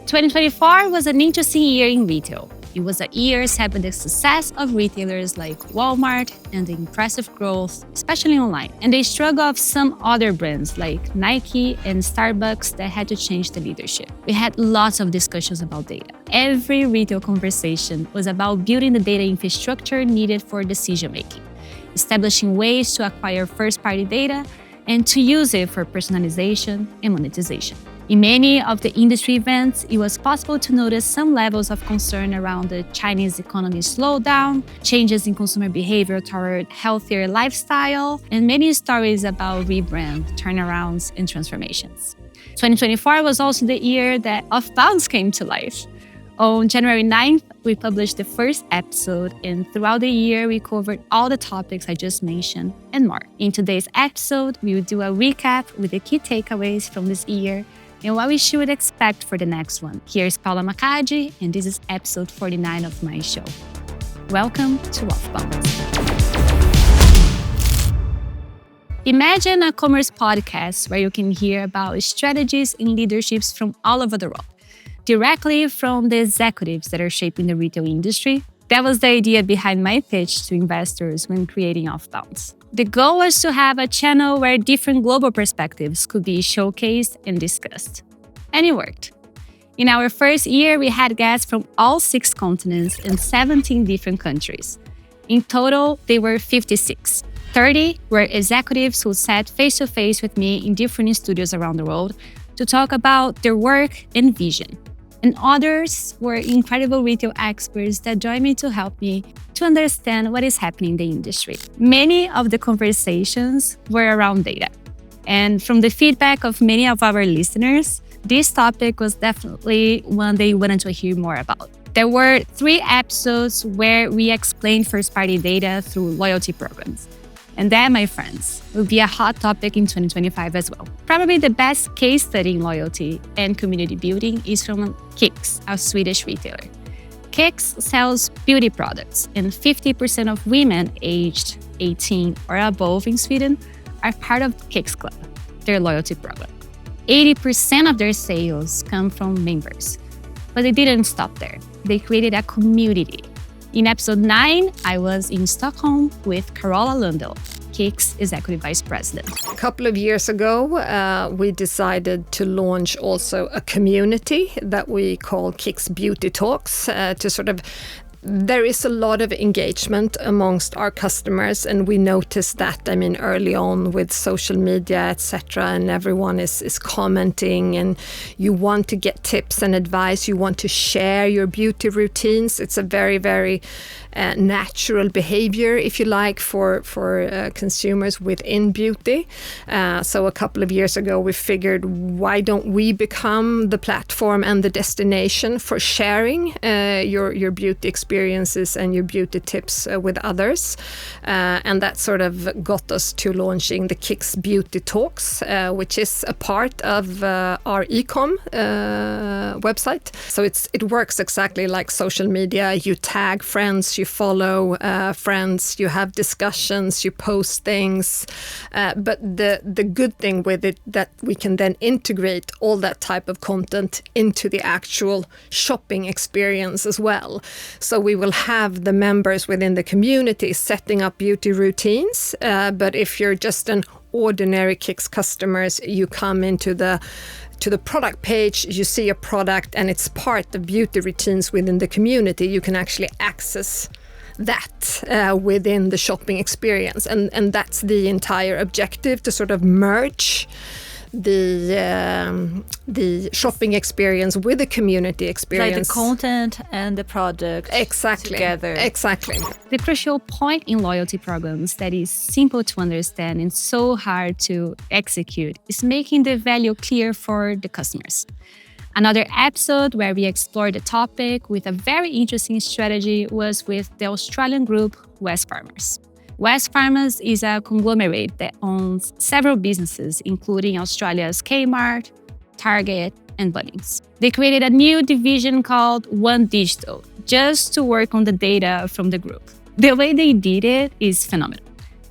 2024 was an interesting year in retail. It was a year set by the success of retailers like Walmart and the impressive growth, especially online, and the struggle of some other brands like Nike and Starbucks that had to change the leadership. We had lots of discussions about data. Every retail conversation was about building the data infrastructure needed for decision-making, establishing ways to acquire first-party data and to use it for personalization and monetization. In many of the industry events, it was possible to notice some levels of concern around the Chinese economy slowdown, changes in consumer behavior toward healthier lifestyle, and many stories about rebrand, turnarounds, and transformations. 2024 was also the year that Off-Bounds came to life. On January 9th, we published the first episode, and throughout the year, we covered all the topics I just mentioned and more. In today's episode, we will do a recap with the key takeaways from this year and what we should expect for the next one. Here's Paula Macaggi, and this is episode 49 of my show. Welcome to Off-Bounds. Imagine a commerce podcast where you can hear about strategies and leaderships from all over the world, directly from the executives that are shaping the retail industry. That was the idea behind my pitch to investors when creating Off-Bounds. The goal was to have a channel where different global perspectives could be showcased and discussed. And it worked. In our first year, we had guests from all 6 continents and 17 different countries. In total, they were 56. 30 were executives who sat face-to-face with me in different studios around the world to talk about their work and vision. And others were incredible retail experts that joined me to help me to understand what is happening in the industry. Many of the conversations were around data. And from the feedback of many of our listeners, this topic was definitely one they wanted to hear more about. There were 3 episodes where we explained first-party data through loyalty programs. And that, my friends, will be a hot topic in 2025 as well. Probably the best case study in loyalty and community building is from Kicks, a Swedish retailer. Kicks sells beauty products, and 50% of women aged 18 or above in Sweden are part of Kicks Club, their loyalty program. 80% of their sales come from members. But they didn't stop there. They created a community. In episode 9, I was in Stockholm with Carola Lundell, Kicks Executive Vice President. A couple of years ago, we decided to launch also a community that we call Kicks Beauty Talks to sort of. There is a lot of engagement amongst our customers, and we noticed that, early on with social media, etc., and everyone is commenting, and you want to get tips and advice, you want to share your beauty routines. It's a very, very natural behavior, if you like, for consumers within beauty. So a couple of years ago, we figured, why don't we become the platform and the destination for sharing your beauty experiences and your beauty tips with others? And that sort of got us to launching the Kicks Beauty Talks, which is a part of our e-com website. So it works exactly like social media. You tag friends, you follow friends, you have discussions, you post things. But the good thing with it that we can then integrate all that type of content into the actual shopping experience as well. So we will have the members within the community setting up beauty routines. But if you're just an ordinary Kicks customers, you come into the product page, you see a product, and it's part of beauty routines within the community. You can actually access that within the shopping experience, and that's the entire objective, to sort of merge the shopping experience with the community experience, like the content and the product together. Exactly. The crucial point in loyalty programs that is simple to understand and so hard to execute is making the value clear for the customers. Another episode where we explored the topic with a very interesting strategy was with the Australian group Wesfarmers. Wesfarmers is a conglomerate that owns several businesses, including Australia's Kmart, Target, and Bunnings. They created a new division called One Digital just to work on the data from the group. The way they did it is phenomenal.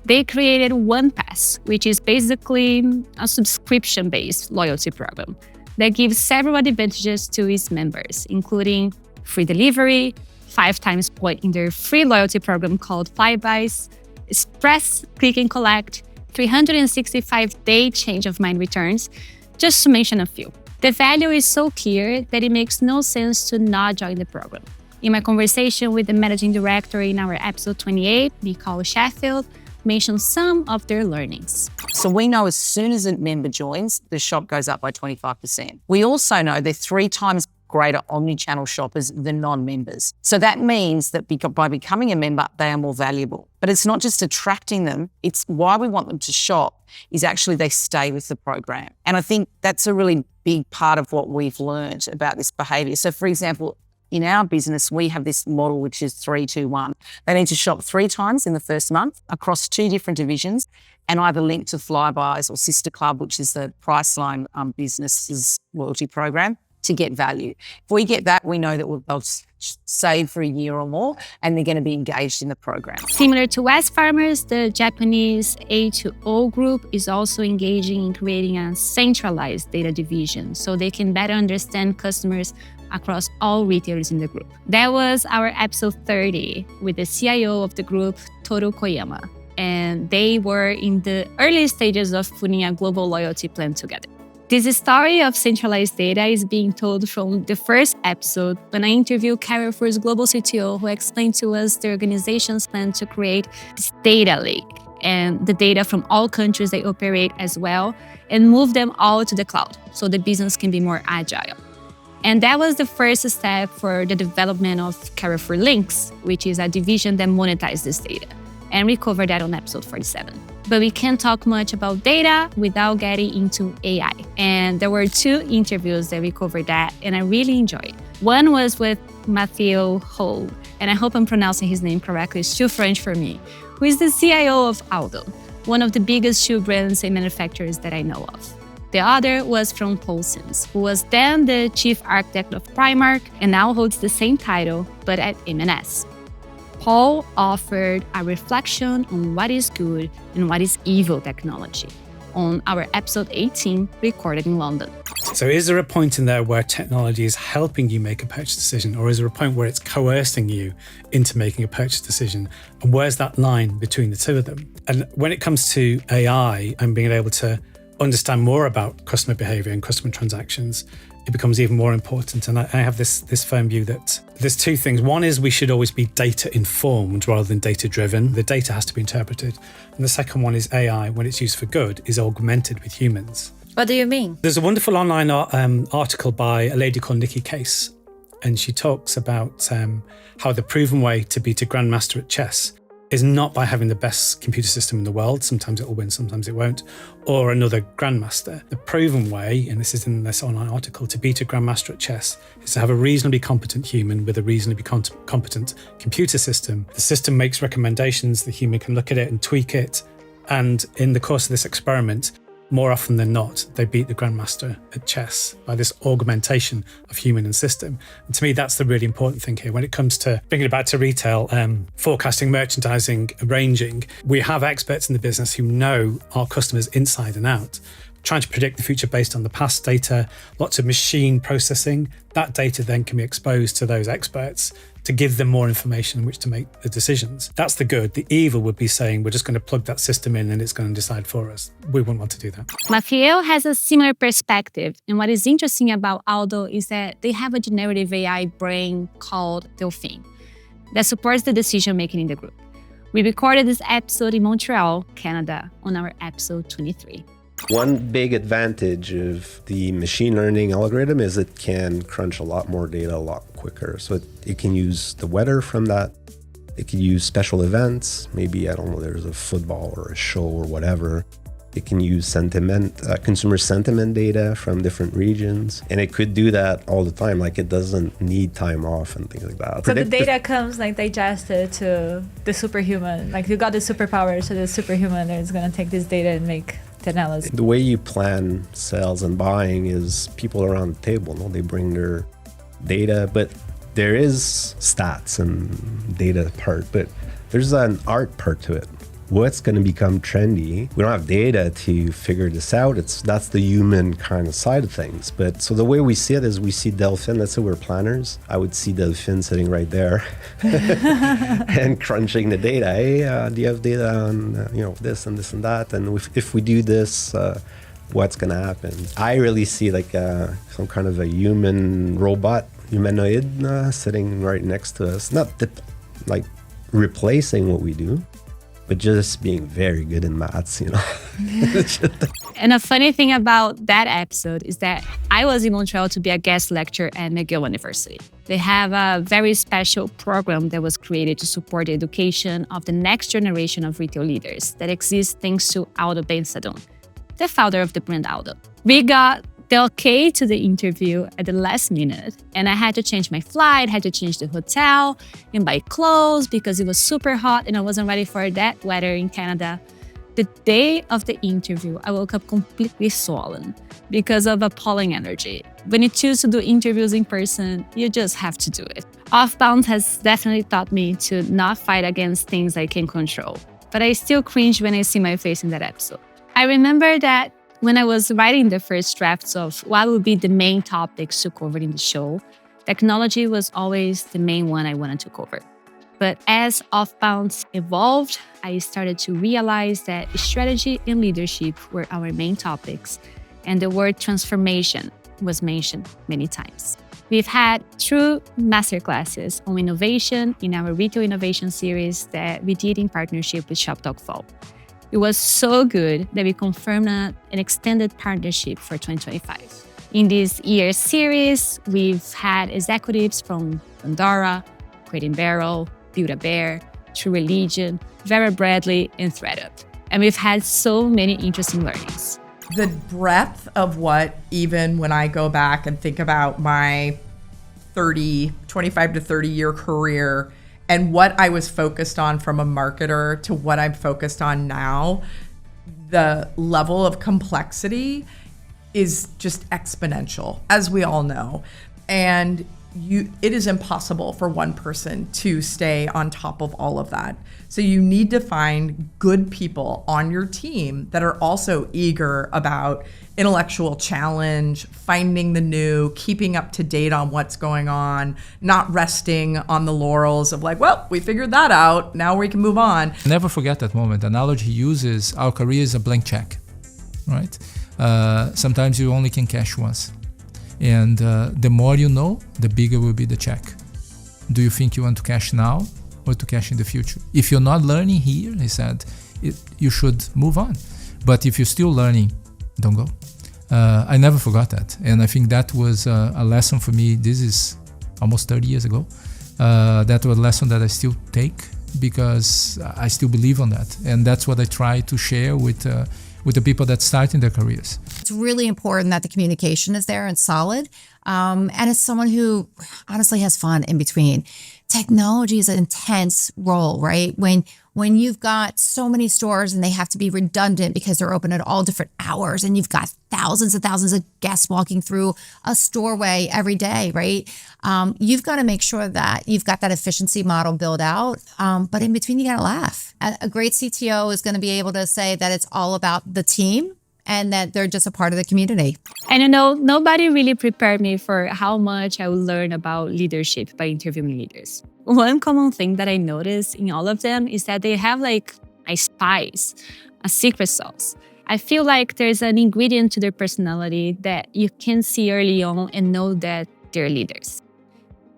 They created One Pass, which is basically a subscription-based loyalty program. that gives several advantages to its members, including free delivery, 5 times point in their free loyalty program called Flybuys, express click and collect, 365-day change of mind returns, just to mention a few. The value is so clear that it makes no sense to not join the program. In my conversation with the managing director in our episode 28, Nicole Sheffield mentioned some of their learnings. So we know as soon as a member joins, the shop goes up by 25%. We also know they're 3 times greater omni-channel shoppers than non-members. So that means that by becoming a member, they are more valuable. But it's not just attracting them, it's why we want them to shop is actually they stay with the program. And I think that's a really big part of what we've learned about this behaviour. So for example, in our business, we have this model which is 3-2-1. They need to shop 3 times in the first month across 2 different divisions and either link to Flybuys or Sister Club, which is the Priceline business's loyalty program, to get value. If we get that, we know that they'll save for a year or more and they're going to be engaged in the program. Similar to Wesfarmers, the Japanese H2O Group is also engaging in creating a centralized data division so they can better understand customers across all retailers in the group. That was our episode 30 with the CIO of the group, Toru Koyama, and they were in the early stages of putting a global loyalty plan together. This story of centralized data is being told from the first episode when I interviewed Carrefour's global CTO, who explained to us the organization's plan to create this data lake and the data from all countries they operate as well and move them all to the cloud so the business can be more agile. And that was the first step for the development of Carrefour Links, which is a division that monetizes this data. And we covered that on episode 47. But we can't talk much about data without getting into AI. And there were 2 interviews that we covered that, and I really enjoyed. One was with Mathieu Ho, and I hope I'm pronouncing his name correctly, it's too French for me, who is the CIO of Aldo, one of the biggest shoe brands and manufacturers that I know of. The other was from Paul Sims, who was then the chief architect of Primark and now holds the same title, but at M&S. Paul offered a reflection on what is good and what is evil technology on our episode 18, recorded in London. So is there a point in there where technology is helping you make a purchase decision, or is there a point where it's coercing you into making a purchase decision? And where's that line between the two of them? And when it comes to AI and being able to understand more about customer behavior and customer transactions, it becomes even more important. And I have this firm view that there's 2 things. One is we should always be data informed rather than data driven. The data has to be interpreted. And the second one is AI, when it's used for good, is augmented with humans. What do you mean? There's a wonderful online article by a lady called Nikki Case, and she talks about how the proven way to beat a grandmaster at chess is not by having the best computer system in the world, sometimes it will win, sometimes it won't, or another grandmaster. The proven way, and this is in this online article, to beat a grandmaster at chess is to have a reasonably competent human with a reasonably competent computer system. The system makes recommendations, the human can look at it and tweak it, and in the course of this experiment, more often than not, they beat the grandmaster at chess by this augmentation of human and system. And to me, that's the really important thing here. When it comes to bringing it back to retail, forecasting, merchandising, arranging, we have experts in the business who know our customers inside and out, trying to predict the future based on the past data, lots of machine processing. That data then can be exposed to those experts to give them more information in which to make the decisions. That's the good. The evil would be saying we're just going to plug that system in and it's going to decide for us. We wouldn't want to do that. Mathieu has a similar perspective. And what is interesting about Aldo is that they have a generative AI brain called Delphine that supports the decision making in the group. We recorded this episode in Montreal, Canada, on our episode 23. One big advantage of the machine learning algorithm is it can crunch a lot more data a lot quicker. So it can use the weather from that. It can use special events. Maybe, I don't know, there's a football or a show or whatever. It can use consumer sentiment data from different regions. And it could do that all the time. Like, it doesn't need time off and things like that. So the data comes like digested to the superhuman. Like, you got the superpower, so the superhuman is going to take this data and make the analysis. The way you plan sales and buying is people around the table. They bring their data, but there is stats and data part, but there's an art part to it. what's going to become trendy. We don't have data to figure this out. That's the human kind of side of things. But so the way we see it is we see Delphine, let's say we're planners. I would see Delphine sitting right there and crunching the data. Hey, do you have data on this and this and that? And if we do this, what's going to happen? I really see like some kind of a humanoid sitting right next to us. Not like replacing what we do, but just being very good in maths, And a funny thing about that episode is that I was in Montreal to be a guest lecturer at McGill University. They have a very special program that was created to support the education of the next generation of retail leaders that exists thanks to Aldo and the founder of the brand Aldo. We got the okay to the interview at the last minute, and I had to change my flight, had to change the hotel, and buy clothes because it was super hot and I wasn't ready for that weather in Canada. The day of the interview, I woke up completely swollen because of appalling energy. When you choose to do interviews in person, you just have to do it. Off-Bounds has definitely taught me to not fight against things I can control, but I still cringe when I see my face in that episode. I remember that when I was writing the first drafts of what would be the main topics to cover in the show, technology was always the main one I wanted to cover. But as Off-Bounds evolved, I started to realize that strategy and leadership were our main topics, and the word transformation was mentioned many times. We've had true masterclasses on innovation in our Retail Innovation series that we did in partnership with Shop Talk Fall. It was so good that we confirmed an extended partnership for 2025. In this year's series, we've had executives from Pandora, Crate & Barrel, Build-A-Bear, True Religion, Vera Bradley, and ThredUp. And we've had so many interesting learnings. The breadth of what, even when I go back and think about my 25 to 30 year career, and what I was focused on from a marketer to what I'm focused on now, the level of complexity is just exponential, as we all know. And it is impossible for one person to stay on top of all of that. So you need to find good people on your team that are also eager about intellectual challenge, finding the new, keeping up to date on what's going on, not resting on the laurels of like, well, we figured that out, now we can move on. Never forget that moment. The analogy he uses, our career is a blank check, right? Sometimes you only can cash once. And the more you know, the bigger will be the check. Do you think you want to cash now or to cash in the future? If you're not learning here, he said, you should move on. But if you're still learning, don't go. I never forgot that. And I think that was a lesson for me. This is almost 30 years ago. That was a lesson that I still take because I still believe on that. And that's what I try to share with the people that start in their careers. It's really important that the communication is there and solid. And as someone who honestly has fun in between, technology is an intense role, right? When you've got so many stores and they have to be redundant because they're open at all different hours and you've got thousands and thousands of guests walking through a storeway every day, right? You've got to make sure that you've got that efficiency model built out. But in between, you got to laugh. A great CTO is going to be able to say that it's all about the team and that they're just a part of the community. And nobody really prepared me for how much I would learn about leadership by interviewing leaders. One common thing that I noticed in all of them is that they have like a spice, a secret sauce. I feel like there's an ingredient to their personality that you can see early on and know that they're leaders.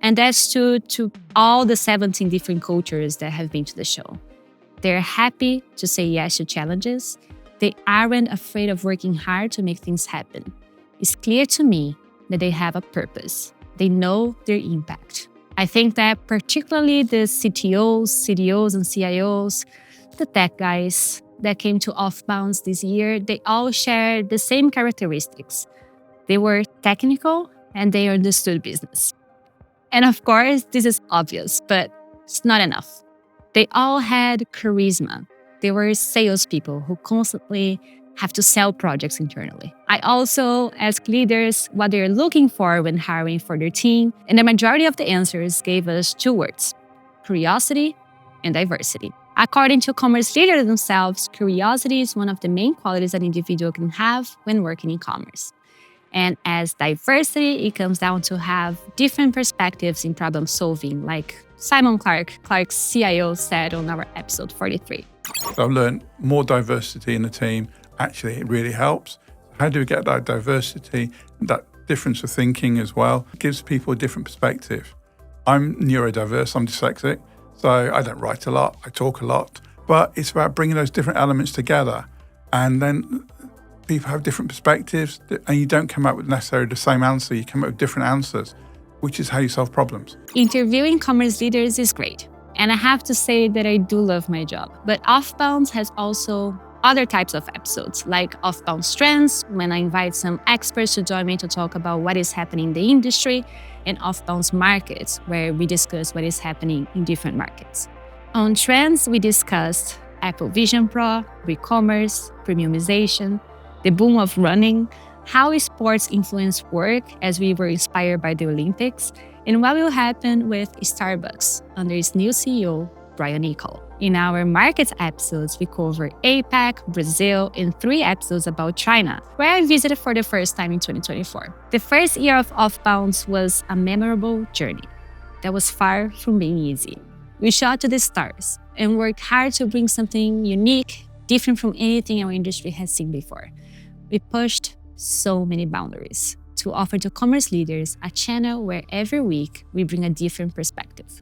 And that's true to all the 17 different cultures that have been to the show. They're happy to say yes to challenges. They aren't afraid of working hard to make things happen. It's clear to me that they have a purpose. They know their impact. I think that particularly the CTOs, CDOs, and CIOs, the tech guys that came to Off-Bounds this year, they all share the same characteristics. They were technical and they understood business. And of course, this is obvious, but it's not enough. They all had charisma. They were salespeople who constantly have to sell projects internally. I also asked leaders what they're looking for when hiring for their team, and the majority of the answers gave us two words: curiosity and diversity. According to commerce leaders themselves, curiosity is one of the main qualities an individual can have when working in commerce. And as diversity, it comes down to have different perspectives in problem solving, like Simon Clark's CIO, said on our episode 43. I've learned more diversity in the team. Actually, it really helps. How do we get that diversity, that difference of thinking as well? It gives people a different perspective. I'm neurodiverse, I'm dyslexic, so I don't write a lot, I talk a lot, but it's about bringing those different elements together. And then people have different perspectives, and you don't come up with necessarily the same answer, you come up with different answers, which is how you solve problems. Interviewing commerce leaders is great, and I have to say that I do love my job. But Off-Bounds has also other types of episodes, like Off-Bounds Trends, when I invite some experts to join me to talk about what is happening in the industry, and Off-Bounds Markets, where we discuss what is happening in different markets. On Trends, we discussed Apple Vision Pro, e-commerce, premiumization, the boom of running, how sports influence work as we were inspired by the Olympics, and what will happen with Starbucks under its new CEO, Brian Niccol. In our markets episodes, we cover APAC, Brazil, and 3 episodes about China, where I visited for the first time in 2024. The first year of Off-Bounds was a memorable journey that was far from being easy. We shot to the stars and worked hard to bring something unique, different from anything our industry has seen before. We pushed so many boundaries to offer to commerce leaders a channel where every week we bring a different perspective.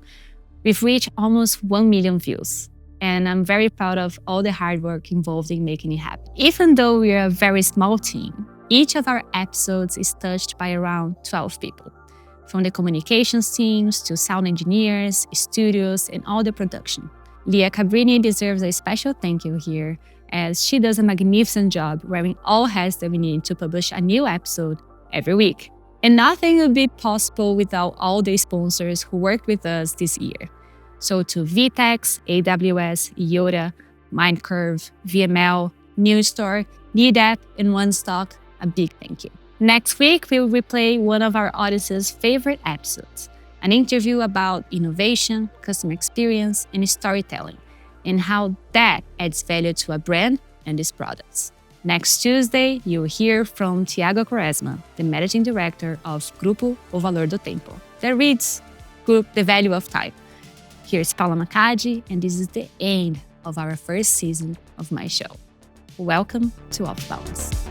We've reached almost 1 million views, and I'm very proud of all the hard work involved in making it happen. Even though we are a very small team, each of our episodes is touched by around 12 people, from the communications teams to sound engineers, studios, and all the production. Leah Cabrini deserves a special thank you here, as she does a magnificent job wearing all hats that we need to publish a new episode every week. And nothing would be possible without all the sponsors who worked with us this year. So to VTEX, AWS, Yoda, Mindcurve, VML, Newstore, NeedApp, and OneStock, a big thank you. Next week, we will replay one of our audience's favorite episodes, an interview about innovation, customer experience, and storytelling, and how that adds value to a brand and its products. Next Tuesday, you'll hear from Thiago Quaresma, the Managing Director of Grupo O Valor do Tempo, that reads Group The Value of Time. Here's Paula Macaggi, and this is the end of our first season of my show. Welcome to Off-Bounds.